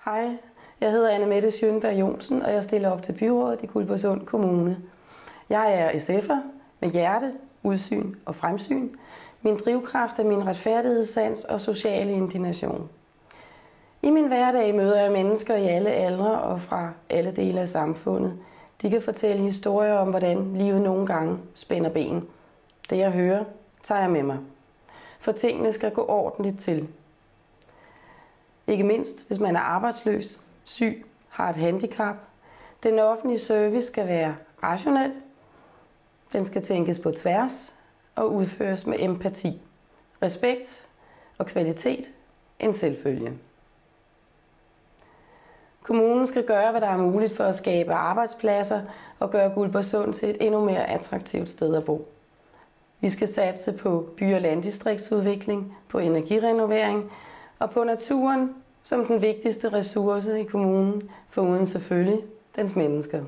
Hej, jeg hedder Anne-Mette Sjønberg Jonsen, og jeg stiller op til byrådet i Guldborgsund Kommune. Jeg er SF'er med hjerte, udsyn og fremsyn. Min drivkraft er min retfærdighedssans og sociale indignation. I min hverdag møder jeg mennesker i alle aldre og fra alle dele af samfundet. De kan fortælle historier om, hvordan livet nogle gange spænder ben. Det jeg hører, tager jeg med mig. For tingene skal gå ordentligt til. Ikke mindst, hvis man er arbejdsløs, syg, har et handicap. Den offentlige service skal være rationel. Den skal tænkes på tværs og udføres med empati, respekt og kvalitet, en selvfølge. Kommunen skal gøre, hvad der er muligt for at skabe arbejdspladser og gøre Guldborgsund til et endnu mere attraktivt sted at bo. Vi skal satse på by- og landdistriktsudvikling, på energirenovering og på naturen som den vigtigste ressource i kommunen, foruden selvfølgelig dens mennesker.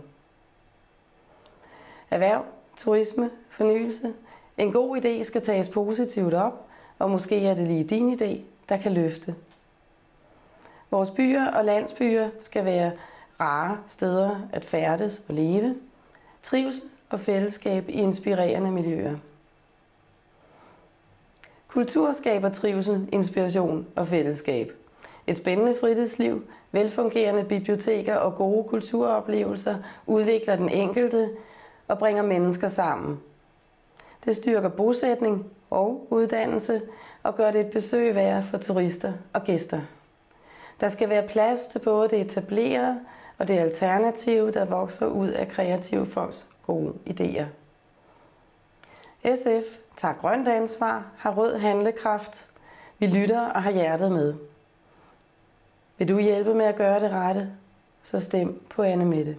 Erhverv, turisme, fornyelse. En god idé skal tages positivt op, og måske er det lige din idé, der kan løfte. Vores byer og landsbyer skal være rare steder at færdes og leve, trivsel og fællesskab i inspirerende miljøer. Kultur skaber trivsel, inspiration og fællesskab. Et spændende fritidsliv, velfungerende biblioteker og gode kulturoplevelser udvikler den enkelte og bringer mennesker sammen. Det styrker bosætning og uddannelse og gør det et besøg værd for turister og gæster. Der skal være plads til både det etablerede og det alternative, der vokser ud af kreative folks gode idéer. SF tager grønt ansvar, har rød handlekraft. Vi lytter og har hjertet med. Vil du hjælpe med at gøre det rette, så stem på Anne-Mette.